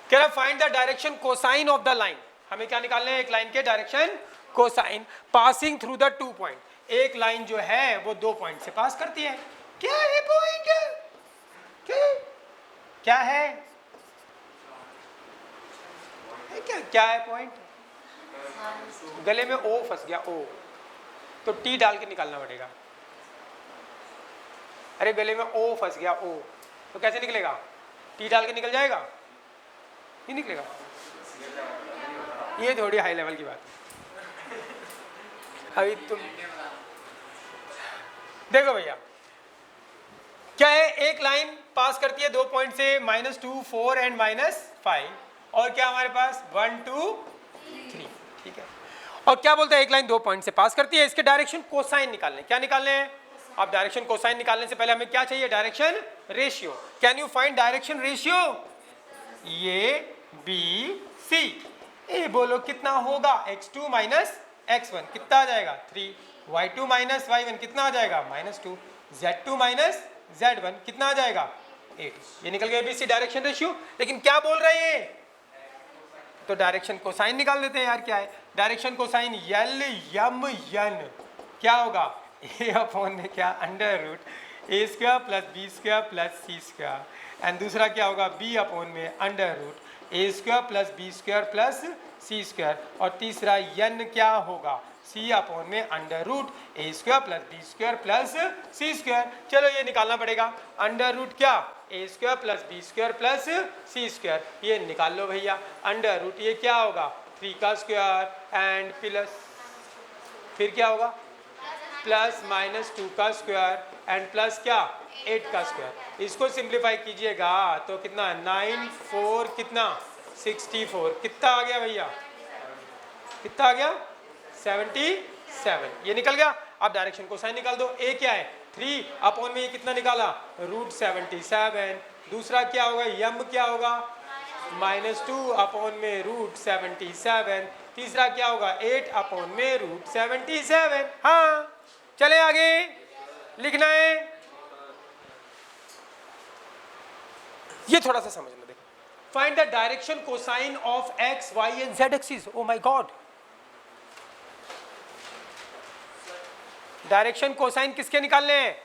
कह रहा find the direction cosine of the line. हमें क्या निकालने हैं? एक लाइन के direction cosine passing through the 2 point. एक लाइन जो है वो 2 पॉइंट से पास करती है। क्या है पॉइंट? क्या है? क्या है पॉइंट? गले में ओ फंस गया, ओ, तो टी डाल के निकालना पड़ेगा। अरे गले में ओ फंस गया, ओ, तो कैसे निकलेगा? टी डाल के निकल जाएगा? नहीं निकलेगा। ये थोड़ी हाई लेवल की बात है। अभी तुम देखो भैया, क्या है, एक लाइन पास करती है 2 पॉइंट से, -2, 4 एंड -5, और क्या हमारे पास 1, 2, 3, ठीक है। और क्या बोलते हैं, एक लाइन 2 पॉइंट से पास करती है, इसके डायरेक्शन कोसाइन निकालने। क्या निकालने हैं? अब डायरेक्शन कोसाइन निकालने से पहले हमें क्या चाहिए? Direction ratio. Can you find direction ratio? A B c. A बोलो कितना होगा? x2 माइनस x1 कितना आ जाएगा? 3। y2 माइनस y1 कितना आ जाएगा? -2। z2 माइनस z1 कितना आ जाएगा? 8। ये निकल गया एबीसी डायरेक्शन रेशियो। लेकिन क्या बोल रहे हैं? तो डायरेक्शन कोसाइन निकाल लेते हैं यार। क्या है डायरेक्शन कोसाइन? यल यम यन क्या होगा? ए अपॉन में क्या? Under root a square plus B square plus C square, and दूसरा क्या होगा? बी अपॉन में under root a square plus B square plus C square, और तीसरा यन क्या होगा? सी अपॉन में under root a square plus B square plus C square. चलो ये निकालना पड़ेगा। अंडर रूट क्या? ए square plus B square plus सी स्क्वायर, ये निकाल लो भैया। अंडर रूट ये क्या होगा? 3 का स्क्वायर एंड प्लस, फिर क्या होगा? प्लस -2 का स्क्वायर एंड प्लस क्या? 8 का स्क्वायर। इसको सिंप्लीफाई कीजिएगा तो कितना? 9 4 कितना? 64। कितना आ गया भैया? कितना आ गया? 77। ये निकल गया। अब डायरेक्शन कोसाइन निकाल दो। ए क्या है? 3 अपॉन में ये कितना निकाला? √77। दूसरा क्या होगा? यम क्या होगा? -2 अपॉन में √77। तीसरा क्या होगा? 8 अपॉन में √77। हाँ चले आगे, लिखना है। ये थोड़ा सा समझना, देखो। Find the direction cosine of x, y and z axis. Oh my God, direction cosine किसके निकालने हैं?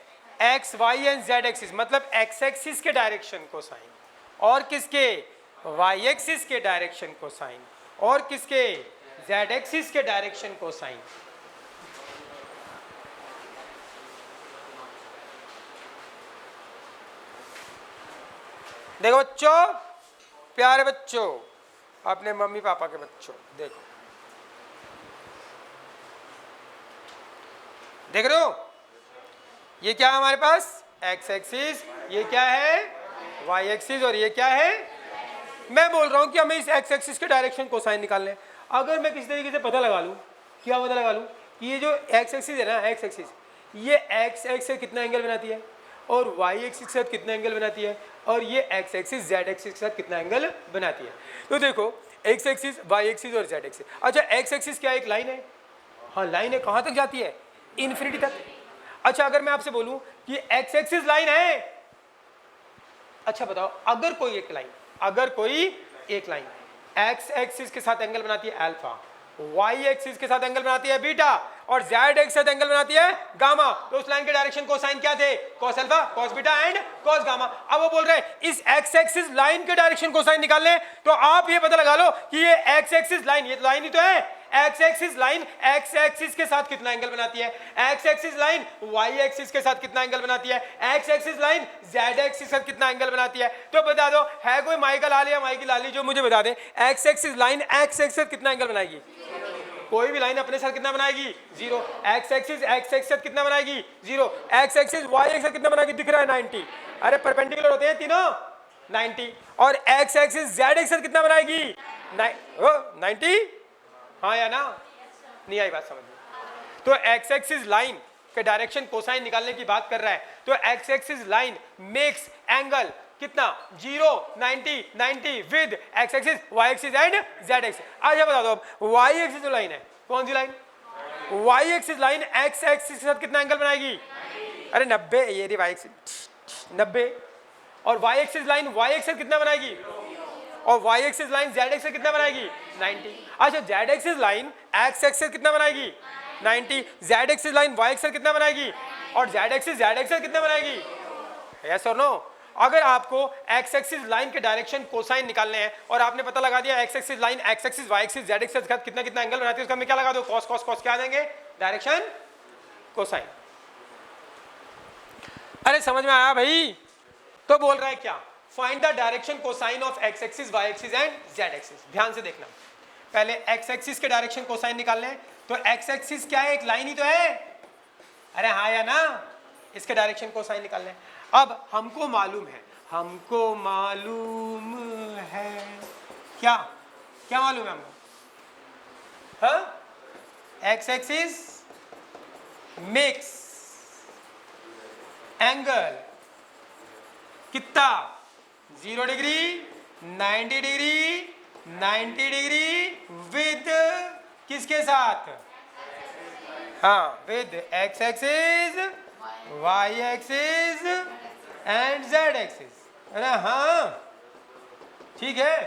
x, y and z axis, मतलब x एक्सिस के डायरेक्शन कोसाइन, और किसके? y एक्सिस के डायरेक्शन कोसाइन, और किसके? z एक्सिस के डायरेक्शन कोसाइन। देखो बच्चों, प्यारे बच्चों, अपने मम्मी पापा के बच्चों, देखो, देख रहे हो? ये क्या है हमारे पास? x एक्सिस, ये क्या है? y एक्सिस, और ये क्या है? मैं बोल रहा हूं कि हमें इस x एक्सिस के डायरेक्शन कोसाइन निकालने हैं। अगर मैं किसी तरीके से पता लगा लूं, क्या पता लगा लूं कि ये जो x एक्सिस है ना, x एक्सिस, ये x एक्सिस से कितना एंगल बनाती है, और y एक्सिस के साथ कितना एंगल बनाती है, और ये x एक्सिस z एक्सिस के साथ कितना एंगल बनाती है। तो देखो, x एक्सिस, y एक्सिस और z एक्सिस। अच्छा, x एक्सिस क्या एक लाइन है? हाँ लाइन है। कहाँ तक जाती है? इन्फिनिटी तक। अच्छा, अगर मैं आपसे बोलूं कि x एक्सिस लाइन है, अच्छा बताओ, अगर कोई एक लाइन x एक्सिस के साथ एंगल बनाती है अल्फा, y एक्सिस के साथ एंगल बनाती है बीटा, और z एक्सिस के साथ एंगल बनाती है गामा, तो उस लाइन के डायरेक्शन कोसाइन क्या थे? cos alpha, cos beta and cos gamma. अब वो बोल रहे हैं इस x एक्सिस लाइन के डायरेक्शन कोसाइन निकालने, तो आप ये पता लगा लो कि ये x एक्सिस लाइन, ये लाइन ही तो है। x axis line x axis के साथ कितना एंगल बनाती है? x axis line y axis के साथ कितना एंगल बनाती है? x axis line z axis के साथ कितना एंगल बनाती है? तो बता दो, है कोई माई का लाल या माई की लाली जो मुझे बता दे x axis line x axis के साथ कितना एंगल बनाएगी? कोई भी लाइन अपने साथ कितना बनाएगी? 0। x एक्सिस x एक्सिस के साथ कितना बनाएगी? 0। x एक्सिस y एक्सिस के साथ कितना बनाएगी? दिख रहा है 90। अरे परपेंडिकुलर होते हैं तीनों 90। और x एक्सिस z एक्सिस के साथ कितना बनाएगी? 90। हाँ या ना? नहीं आई बात समझ में? तो x एक्सिस लाइन के डायरेक्शन कोसाइन निकालने की बात कर रहा है, तो x axis line makes angle कितना? 0, 90, 90 with x axis, y axis and z axis. अच्छा बता दो, अब y एक्सिस जो लाइन है, कौन सी line? y axis line x axis के साथ कितना एंगल बनाएगी? अरे 90, ये रही y एक्सिस 90, और y axis line y axis कितना बनाएगी? और y axis line z axis कितना बनाएगी? 90। अच्छा, z axis line x axis कितना बनाएगी? 90। Z axis line Y axis कितना बनाएगी और जेड एक्सिस कितना बनाएगी, यस और नो। अगर आपको एक्स एक्सिस लाइन के डायरेक्शन कोसाइन निकालने हैं और आपने पता लगा दिया X axis line x axis Y axis Z axis का कितना कितना एंगल बनाती है, उसका में क्या लगा दो, कॉस कॉस कॉस, क्या देंगे, डायरेक्शन कोसाइन। अरे समझ में आया भाई? तो बोल रहा है क्या, find the direction cosine of x axis Y axis and Z axis. ध्यान से देखना, पहले एक्स एक्सिस के डायरेक्शन कोसाइन निकालने हैं, तो एक्स एक्सिस क्या है, एक लाइन ही तो है, अरे हाँ या ना, इसके डायरेक्शन कोसाइन निकालने हैं। अब हमको मालूम है क्या क्या मालूम है हमको, हाँ, एक्स एक्सिस मेक्स एंगल कितना, 0 डिग्री, 90 डिग्री, 90 डिग्री विद किसके साथ, हाँ, with x axis, Y axis and Z axis. अरे हाँ ठीक है,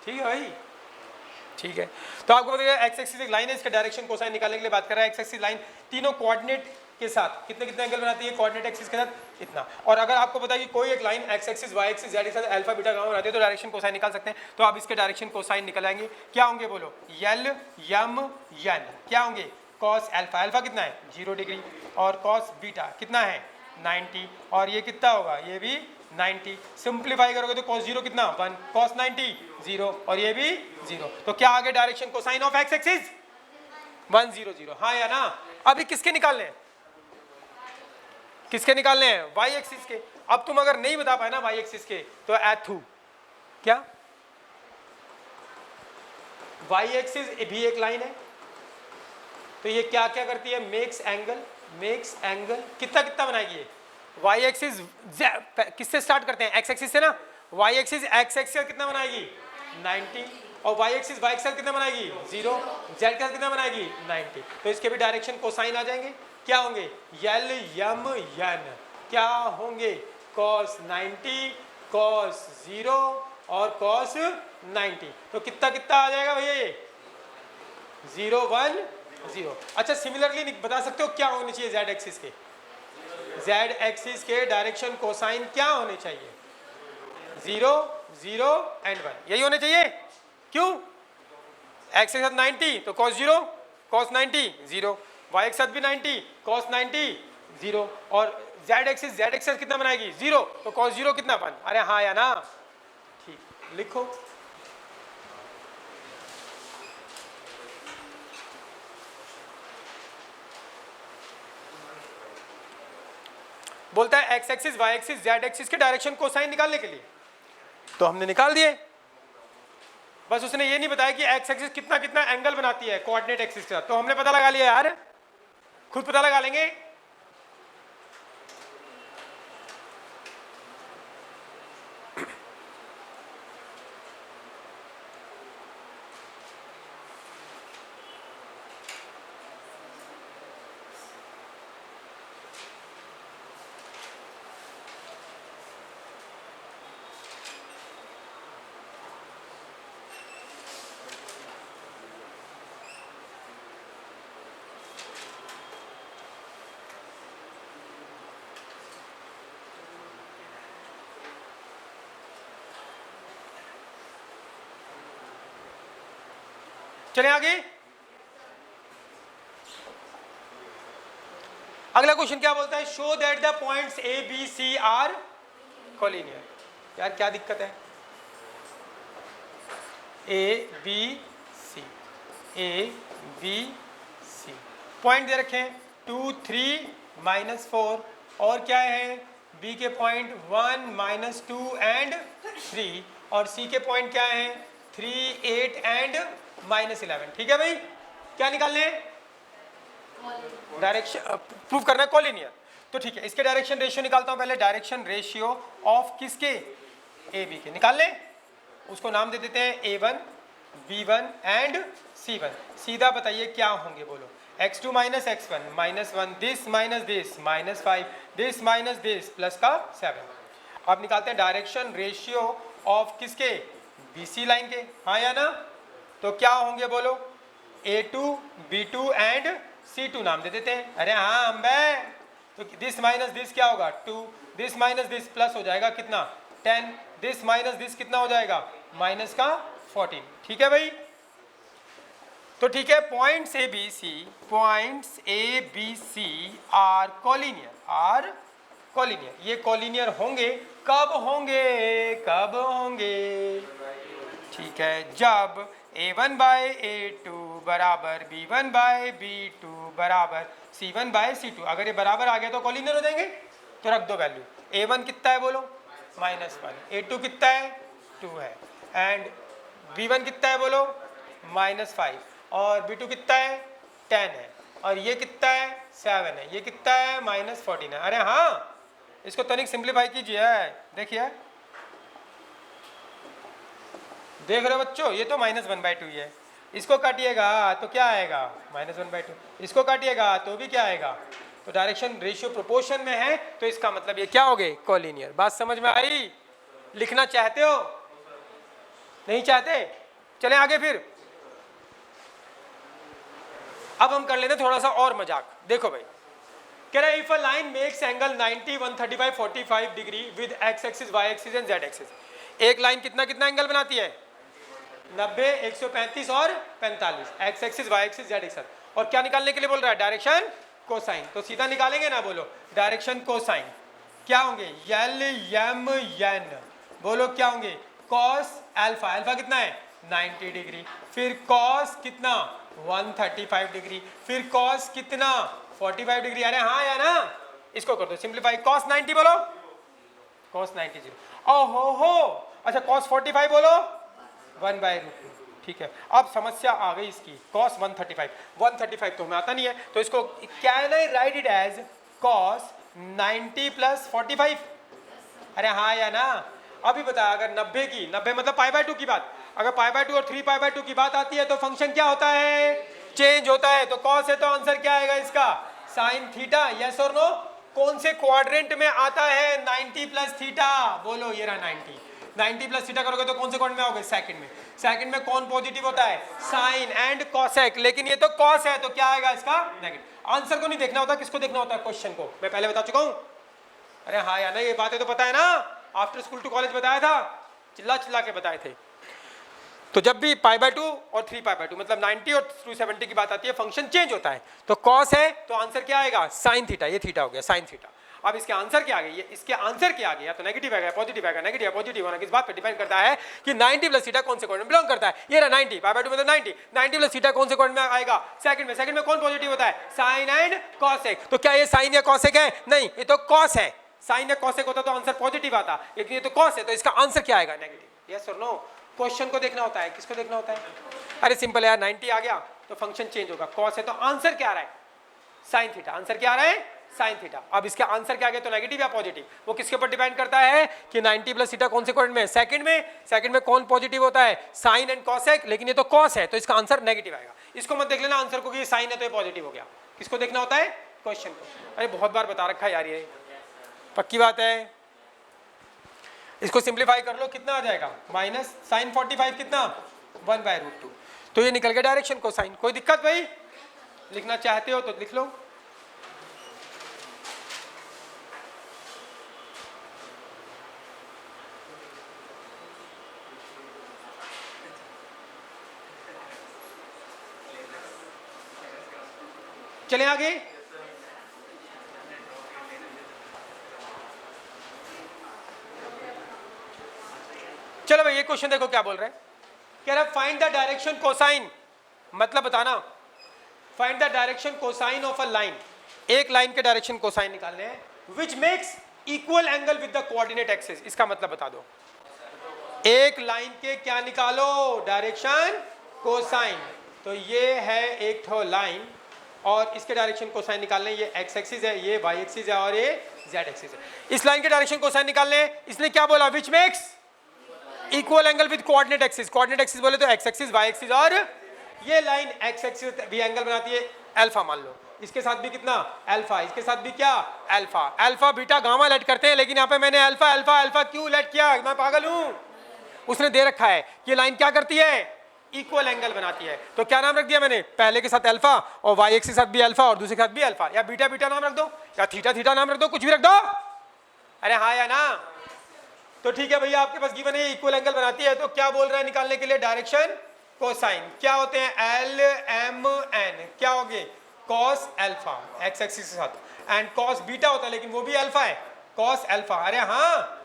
ठीक है भाई, ठीक है। तो आपको पता है एक्स एक्सिस एक लाइन है, इसका डायरेक्शन कोसाइन निकालने के लिए बात कर रहा है। एक्स एक्सिस लाइन तीनों कोऑर्डिनेट के साथ कितने कितने एंगल बनाती है, कोऑर्डिनेट एक्सिस के साथ इतना। और अगर आपको पता है कि कोई एक line x axis Y axis Z axis alpha beta gamma बनाती है तो डायरेक्शन कोसाइन निकाल सकते हैं। तो आप इसके डायरेक्शन कोसाइन निकल आएंगे, क्या होंगे बोलो, यल यम यन, क्या होंगे, कॉस अल्फा, अल्फा कितना है 0 डिग्री, और कॉस बीटा कितना है 90, और ये कितना होगा, ये भी 90। सिंप्लीफाई करोगे तो cos 0 कितना 1, cos 90 0, और ये भी 0। तो क्या आगे direction cosine of x axis 1 0 0, हाँ या ना। अभी किसके निकालने हैं, किसके निकालने हैं, वाई एक्सिस के। अब तुम अगर नहीं बता पाए ना वाई एक्सिस के, तो एथू क्या, वाई एक्सिस भी एक लाइन है, तो ये क्या क्या करती है, मेक्स एंगल कितना कितना बनाएगी, वाई एक्सिस किससे स्टार्ट करते हैं, एक्स एक्सिस से ना, वाई एक्सिस एक्स एक्सिस कितना बनाएगी 90, और वाई एक्सिस वाई एक्सिस कितना बनाएगी 0, जेड का कितना बनाएगी 90। तो इसके भी डायरेक्शन कोसाइन आ जाएंगे, क्या होंगे, यल यम यन, क्या होंगे, cos 90, cos 0 और cos 90। तो कितना कितना आ जाएगा भैया ये 0 1 0। अच्छा सिमिलरली बता सकते हो क्या होने चाहिए जेड एक्सिस के, जेड एक्सिस के डायरेक्शन कोसाइन क्या होने चाहिए, 0 0 एंड 1, यही होने चाहिए। क्यों, एक्स के साथ 90 तो cos 0 cos 90 0, वाई के साथ भी 90 cos 90 0, और जेड एक्सिस कितना बनाएगी 0, तो cos 0 कितना 1, अरे हाँ या ना, ठीक, लिखो। बोलता है x axis Y axis Z axis के डायरेक्शन कोसाइन निकालने के लिए, तो हमने निकाल दिए। बस उसने ये नहीं बताया कि एक्स एक्सिस कितना कितना एंगल बनाती है कोऑर्डिनेट एक्सिस के साथ, तो हमने पता लगा लिया यार, खुद पता लगा लेंगे। चले आगे, अगला क्वेश्चन क्या बोलता है, show that the points A B C are collinear. यार क्या दिक्कत है, ए बी सी पॉइंट दे रखे हैं 2 3 -4, और क्या है बी के पॉइंट 1 -2 एंड 3, और सी के पॉइंट क्या है 3 8 एंड -11। ठीक है भाई, क्या निकालने हैं, डायरेक्शन प्रूव करना है कोलिनियर। तो ठीक है, इसके डायरेक्शन रेशियो निकालता हूं पहले, डायरेक्शन रेशियो ऑफ किसके, ए बी के निकाल लें, उसको नाम दे देते हैं A1 B1 एंड C1। सीधा बताइए क्या होंगे, बोलो, x2 - x1 -1, this minus this -5, this minus this plus का 7। अब निकालते हैं डायरेक्शन रेशियो ऑफ किसके, BC लाइन के, हाँ या ना। तो क्या होंगे बोलो, A2 B2 एंड C2 नाम दे देते हैं। अरे हाँ अम्बे, तो दिस माइनस दिस क्या होगा 2, दिस माइनस दिस प्लस हो जाएगा कितना 10, दिस माइनस दिस कितना हो जाएगा माइनस का 14। ठीक है भाई, तो ठीक है, points A B C are collinear, ये कोलिनियर होंगे, कब होंगे, ठीक है, जब A1 बाय A2 बराबर B1 बाय B2 बराबर C1 बाय C2। अगर ये बराबर आ गया तो कोलिनियर हो जाएंगे। तो रख दो वैल्यू, A1 कितना है बोलो -1, A2 कितना है 2 है, एंड B1 कितना है बोलो -5, और B2 कितना है 10 है, और ये कितना है 7 है, ये कितना है -14 है। अरे हाँ, इसको तनिक सिंप्लीफाई कीजिए, देखिए, देख रहे हो बच्चों, ये तो -1/2 ही है, इसको काटिएगा तो क्या आएगा -1/2, इसको काटिएगा तो भी क्या आएगा, तो डायरेक्शन रेशियो प्रोपोर्शन में है, तो इसका मतलब ये क्या हो गए कोलिनियर। बात समझ में आई? लिखना चाहते हो, नहीं चाहते? चलें आगे फिर। अब हम कर लेते थोड़ा सा और मजाक। देखो भाई, कह रहा है if a line makes angle 90, 135, 45 degree with x axis, Y axis and Z axis. एक लाइन कितना कितना एंगल बनाती है 90, 135 और 45, x axis, Y axis, Z axis. और क्या निकालने के लिए बोल रहा है डायरेक्शन कोसाइन। तो सीधा निकालेंगे ना, बोलो डायरेक्शन कोसाइन क्या होंगे एल एम एन, बोलो क्या होंगे कॉस अल्फा, अल्फा कितना है 90 डिग्री, फिर कॉस कितना 135 डिग्री, फिर कॉस कितना 45 डिग्री। अरे हाँ या ना, इसको कर दो सिंप्लीफाई, cos 90 बोलो cos 90 0, ओहो हो, अच्छा cos 45 बोलो 1/√2। ठीक है, अब समस्या आ गई इसकी, cos 135 तो हमें आता नहीं है, तो इसको can I write it as cos 90 + 45। अरे हाँ या ना, अभी बता, अगर 90 मतलब π/2 की बात, अगर π/2 और 3π/2 की बात आती है तो फंक्शन क्या होता है चेंज होता है। तो cos है तो आंसर क्या आएगा इसका sin थीटा, यस और नो। कौन से क्वाड्रेंट में आता है 90 + थीटा, बोलो ये रहा 90 + थीटा करोगे तो कौन से क्वाड्रेंट में आओगे सेकंड में, सेकंड में कौन पॉजिटिव होता है साइन एंड कॉसेक, लेकिन ये तो कॉस है तो क्या आएगा इसका नेगेटिव। आंसर को नहीं देखना होता, किसको देखना होता है क्वेश्चन को, मैं पहले बता चुका हूं। अरे हाँ या ना, ये बातें तो पता है ना, आफ्टर स्कूल टू कॉलेज बताया था, चिल्ला चिल्ला के बताए थे। तो जब भी π/2 और 3π/2 मतलब 90 और 270 की बात आती है फंक्शन चेंज होता है। तो cos है तो आंसर क्या आएगा sin थीटा, ये थीटा हो गया sin थीटा। अब इसके आंसर क्या आ गया, ये इसके आंसर क्या आ गया, तो नेगेटिव आएगा पॉजिटिव आएगा, नेगेटिव पॉजिटिव होना किस बात पे डिपेंड करता है कि 90 + थीटा कौन से क्वाड्रेंट में बिलोंग करता है। ये रहा 90 π/2 मतलब 90 + थीटा कौन से क्वाड्रेंट में आएगा सेकंड में कौन पॉजिटिव होता है साइन एंड कॉसेक। तो क्या ये साइन या कॉसेक है, नहीं ये तो कॉस है, साइन या कॉसेक होता तो आंसर पॉजिटिव आता, लेकिन ये तो कॉस है तो इसका आंसर क्या आएगा नेगेटिव। यस और नो, क्वेश्चन को देखना होता है, किसको देखना होता है। अरे सिंपल है यार, 90 आ गया तो फंक्शन चेंज होगा, कॉस है तो आंसर क्या आ रहा है साइन थीटा, आंसर क्या आ रहा है साइन थीटा। अब इसके आंसर क्या आ गया तो नेगेटिव या पॉजिटिव, वो किसके ऊपर डिपेंड करता है कि 90 + थीटा कौन से क्वाड्रेंट में, सेकंड में कौन पॉजिटिव होता है साइन एंड कॉसेक, लेकिन ये तो कॉस है तो इसका आंसर नेगेटिव आएगा। इसको मत देख लेना आंसर को कि ये साइन है तो ये पॉजिटिव हो गया, किसको देखना होता है क्वेश्चन को। अरे बहुत बार बता रखा है यार, ये पक्की बात है। इसको सिंप्लीफाई कर लो, कितना आ जाएगा -sin 45 कितना 1/√2। तो ये निकल गया डायरेक्शन कोसाइन। कोई दिक्कत भाई, लिखना चाहते हो तो लिख लो। चलें आगे। चलो भाई, ये क्वेश्चन देखो क्या बोल रहे हैं, कह रहा है फाइंड द डायरेक्शन कोसाइन, मतलब बताना find the direction cosine of a line, एक लाइन के डायरेक्शन कोसाइन निकालने हैं which makes equal angle with the coordinate axis. इसका मतलब बता दो, एक लाइन के क्या निकालो डायरेक्शन कोसाइन। तो ये है एक ठो लाइन और इसके डायरेक्शन कोसाइन निकालने, ये एक्स एक्सिस है, ये वाई एक्सिस है और ये जेड एक्सिस है। इस लाइन के डायरेक्शन कोसाइन निकालने, इसने क्या बोला which makes equal angle with coordinate axis. Coordinate axis बोले तो एक्स एक्सिस वाई एक्सिस, और ये लाइन एक्स एक्सिस भी एंगल बनाती है अल्फा, मान लो इसके साथ भी कितना अल्फा, इसके साथ भी क्या alpha, alpha beta gamma let करते हैं, लेकिन यहाँ पे मैंने अल्फा क्यों लेट किया, मैं पागल हूं। उसने दे रखा है कि लाइन क्या करती है इक्वल एंगल बनाती है। तो क्या नाम रख दिया मैंने, पहले के साथ अल्फा और वाई एक्सिस के साथ भी अल्फा और दूसरे के साथ भी अल्फा, या बीटा बीटा नाम रख दो या थीटा थीटा नाम रख दो, कुछ भी रख दो। अरे हाँ या ना? तो ठीक है भैया, आपके पास गिवन है इक्वल एंगल बनाती है। तो क्या बोल रहा है निकालने के लिए, डायरेक्शन कोसाइन क्या होते हैं, एल एम एन क्या हो गए, कॉस अल्फा एक्स एक्सिस के साथ, एंड कॉस बीटा होता है लेकिन वो भी अल्फा है, कॉस अल्फा। अरे हाँ,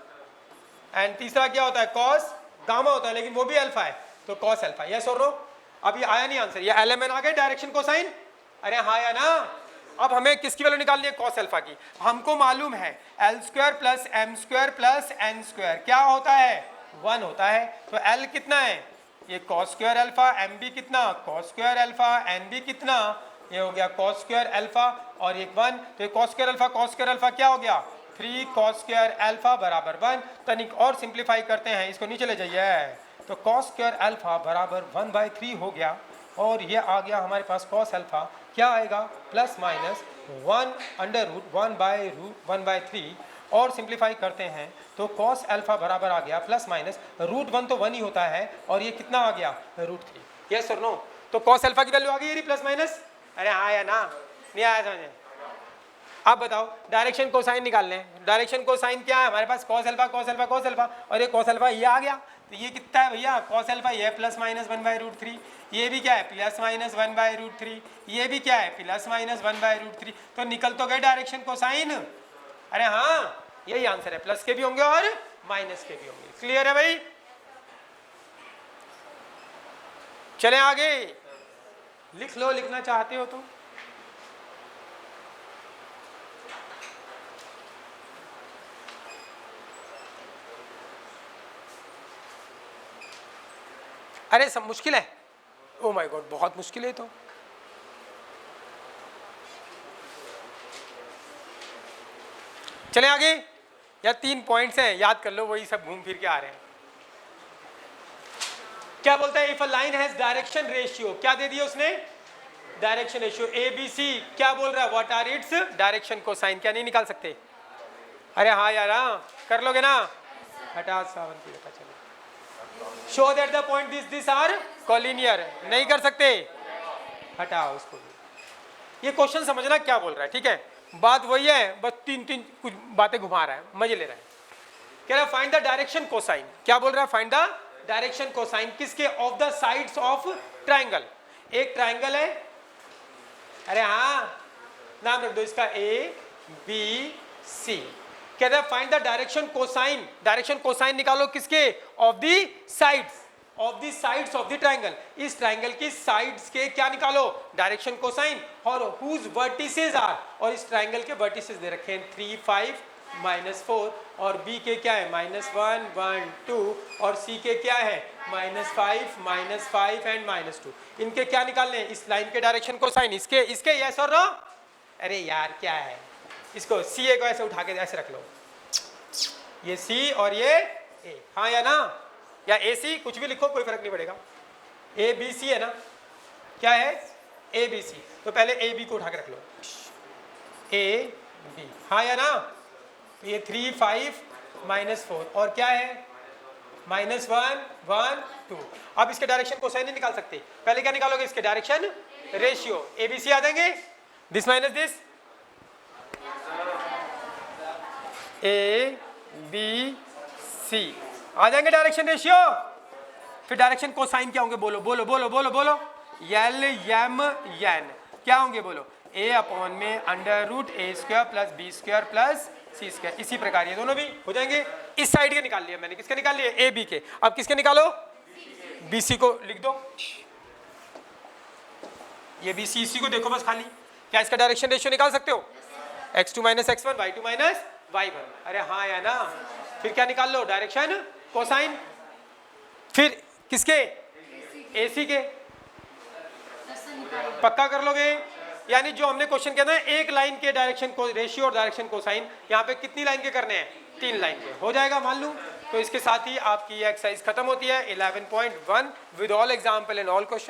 एंड तीसरा क्या होता है, कॉस गामा होता है लेकिन वो भी अल्फा है, तो कॉस अल्फा। यस और नो? अब ये आया नहीं आंसर, ये एल एम एन आ गए डायरेक्शन कोसाइन। अरे हाँ या ना? अब हमें किसकी वैल्यू निकालनी है, कॉस अल्फा की। हमको मालूम है L square plus M square plus N square क्या होता है, 1 होता है। तो एल कितना है, ये कॉस स्क्वायर अल्फा, एम भी कितना, कॉस स्क्वायर अल्फा, एन भी कितना, ये हो गया कॉस स्क्वायर अल्फा और एक 1। तो कॉस स्क्वायर अल्फा क्या हो गया, 3 कॉस स्क्वायर अल्फा बराबर 1। तनिक और सिंप्लीफाई करते हैं, इसको नीचे ले जाइए। तो कॉस स्क्वायर अल्फा बराबर 1/3 हो गया, और ये आ गया हमारे पास कॉस अल्फा क्या आएगा, प्लस माइनस 1/√1/3। और सिंप्लीफाई करते हैं तो कॉस अल्फा बराबर आ गया प्लस माइनस √1 तो 1 ही होता है, और ये कितना आ गया, √3। यस और नो? तो कॉस अल्फा की वैल्यू आ गई प्लस माइनस। अरे हाँ या ना? नहीं आया समझे? आप बताओ, डायरेक्शन कोसाइन निकालने हैं। डायरेक्शन कोसाइन क्या है हमारे पास, cos alpha cos alpha cos alpha, और ये कॉस अल्फा ये आ गया। तो ये कितना है भैया, कॉस अल्फा ये प्लस माइनस 1/√3, ये भी क्या है प्लस माइनस 1/√3, ये भी क्या है प्लस माइनस 1/√3। तो निकल तो गए डायरेक्शन कोसाइन। अरे हाँ, यही आंसर है, प्लस के भी होंगे और माइनस के भी होंगे। क्लियर है भाई? चले आगे, लिख लो लिखना चाहते हो तो। अरे सब मुश्किल है, ओ माय गॉड बहुत मुश्किल है। तो चले आगे, या 3 पॉइंट्स हैं याद कर लो, वही सब घूम फिर के आ रहे हैं। क्या बोलता है, if a line has direction ratio, क्या दे दिया उसने, डायरेक्शन रेशियो ABC, क्या बोल रहा है, what are its direction cosine, क्या नहीं निकाल सकते? अरे हाँ यार, हाँ कर लोगे ना, हटा सावन की पता चले। Show that the point this are collinear, नहीं कर सकते, हटाओ उसको। ये क्वेश्चन समझना क्या बोल रहा है, ठीक है, बात वही है, बस तीन कुछ बातें घुमा रहा है, मजे ले रहा है। कह रहा है फाइंड द डायरेक्शन कोसाइन, क्या बोल रहा है, फाइंड द डायरेक्शन कोसाइन किसके, of the sides of triangle. एक ट्राइंगल है, अरे हाँ नाम रख दो इसका ABC। कहता है find the direction cosine, direction cosine निकालो किसके, of the sides, of the sides of the triangle, इस ट्राइंगल की साइड्स के क्या निकालो, डायरेक्शन कोसाइन, और हुज वर्टिसेस आर, और इस ट्राइंगल के वर्टिसेस दे रखे हैं 3 5 -4, और B के क्या है -1 1 2, और C के क्या है -5 -5 एंड -2। इनके क्या निकालने हैं, इस लाइन के डायरेक्शन कोसाइन, इसके यस और नो। अरे यार क्या है, इसको CA को ऐसे उठा के ऐसे रख लो, ये C और ये A, हाँ या ना, या AC कुछ भी लिखो कोई फर्क नहीं पड़ेगा। ABC है ना, क्या है ABC, तो पहले AB को उठा के रख लो, AB, हाँ या ना। ये 3 5 -4 और क्या है -1 1 2। अब इसके डायरेक्शन कोसाइन नहीं निकाल सकते, पहले क्या निकालोगे, इसके डायरेक्शन रेशियो, ABC आ जाएंगे, दिस माइनस दिस, ABC आ जाएंगे डायरेक्शन रेशियो। फिर डायरेक्शन कोसाइन क्या होंगे, बोलो बोलो बोलो बोलो बोलो, L M N क्या होंगे, बोलो A/, में √A² + B² + C²। इसी प्रकार ये दोनों भी हो जाएंगे। इस साइड के निकाल लिया मैंने, किसके निकाल लिए, AB के। अब किसके निकालो, BC को लिख दो, ये BC, इसी को देखो बस खाली। क्या इसका डायरेक्शन रेशियो निकाल सकते हो, x2 - x1 y2 - y1। अरे हाँ या ना। फिर क्या निकाल लो, डायरेक्शन कोसाइन, फिर किसके, AC के, पक्का कर लोगे। यानी जो हमने क्वेश्चन किया ना, एक लाइन के डायरेक्शन को रेशियो और डायरेक्शन कोसाइन, यहाँ पे कितनी लाइन के करने हैं, 3 लाइन के, हो जाएगा मान लूँ। तो इसके साथ ही आपकी ये एक्सरसाइज खत्म होती है 11.1 with all example and all question.